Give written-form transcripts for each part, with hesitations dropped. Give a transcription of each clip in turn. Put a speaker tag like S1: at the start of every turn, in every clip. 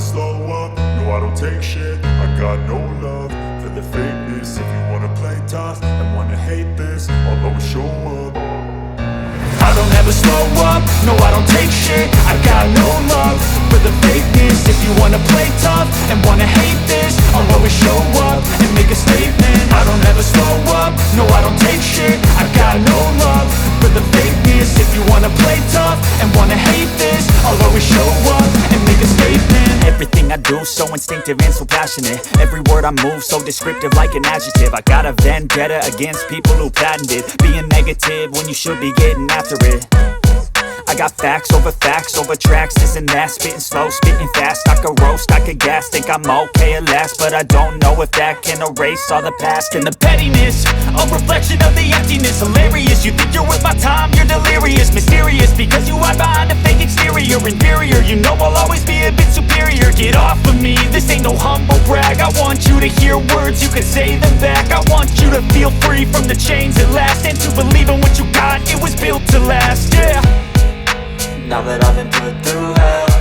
S1: slow up, no I don't take shit. I got no love for the fakeness. If you wanna play tough and wanna hate this, I'll always show up. I don't ever slow up, no I don't take shit. I got no love for the fakeness. If you wanna play tough and wanna hate this, I'll always show up and make a statement. I don't ever slow up, no I don't take shit. I got no love for the fakeness. If you wanna play tough and wanna hate this, I'll always show up and make a statement.
S2: Everything I do so instinctive and so passionate. Every word I move so descriptive like an adjective. I got a vendetta against people who patented being negative when you should be getting after it. I got facts over tracks, this and that. Spitting slow, spitting fast. I could roast, I could gas. Think I'm okay at last, but I don't know if that can erase all the past. And the pettiness, a reflection of the emptiness. Hilarious, you think you're worth my time, you're delirious. Mysterious, because you hide behind a fake exterior. Inferior, you know I'll always be a bit superior. Get off of me, this ain't no humble brag. I want you to hear words, you can say them back. I want you to feel free from the chains at last, and to believe in what you got, it was built to last, yeah.
S3: Now that I've been put through hell,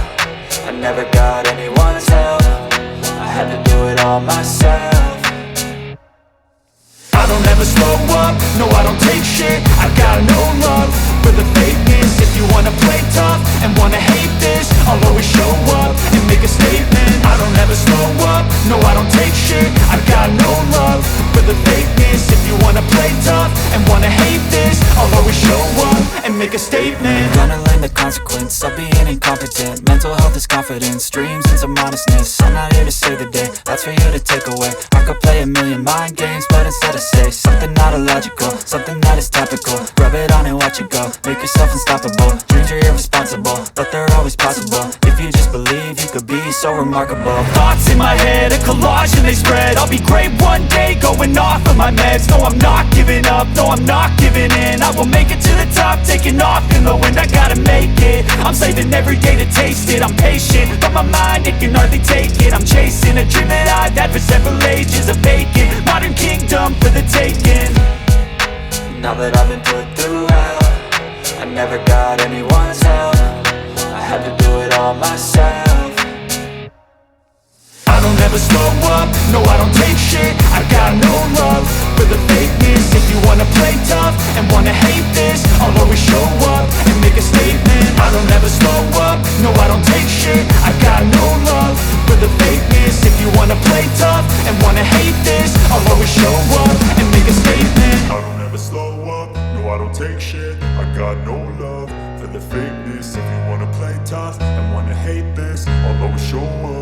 S3: I never got anyone's help. I had to do it all myself.
S1: I don't ever slow up, no I don't take shit. I got no love for the fakeness. If you wanna play tough and wanna hate this, I'll always show up and make a statement. I don't ever slow up, no I don't take shit. I got no love for the fakeness. If you wanna play tough and wanna hate this, I'll always show up and make a statement.
S3: Gonna learn the consequence of being incompetent. Mental health is confidence, dreams and some honestness. I'm not here to save the day, that's for you to take away. I could play a million mind games, but instead I say something not illogical, something that is topical. Rub it on and watch it go, make yourself unstoppable. Dreams are irresponsible, but they're always possible. If you just believe, you could be so remarkable.
S2: Thoughts in my head, a collage and they spread. I'll be great one day, going off of my meds. No, I'm not giving up, no, I'm not giving in. I will make it to the top, taking off in the wind. I gotta make it, I'm saving every day to taste it. I'm patient, but my mind, it can hardly take it. I'm chasing a dream that I've had for several ages. A vacant, modern kingdom for the taking.
S3: Now that I've been put through hell, I never got anyone's help. I had to do it all myself.
S1: I don't ever slow up, no I don't take shit. I got no love for the fakeness. If you wanna play tough and wanna hate this, I'll always show up and make a statement. I don't ever slow up, no I don't take shit. I got no love for the fakeness. If you wanna play tough and wanna hate this, I'll always show up and make a statement. I don't ever slow up, no I don't take shit. I got no love for the fakeness. If you wanna play tough and wanna hate this, I'll always show up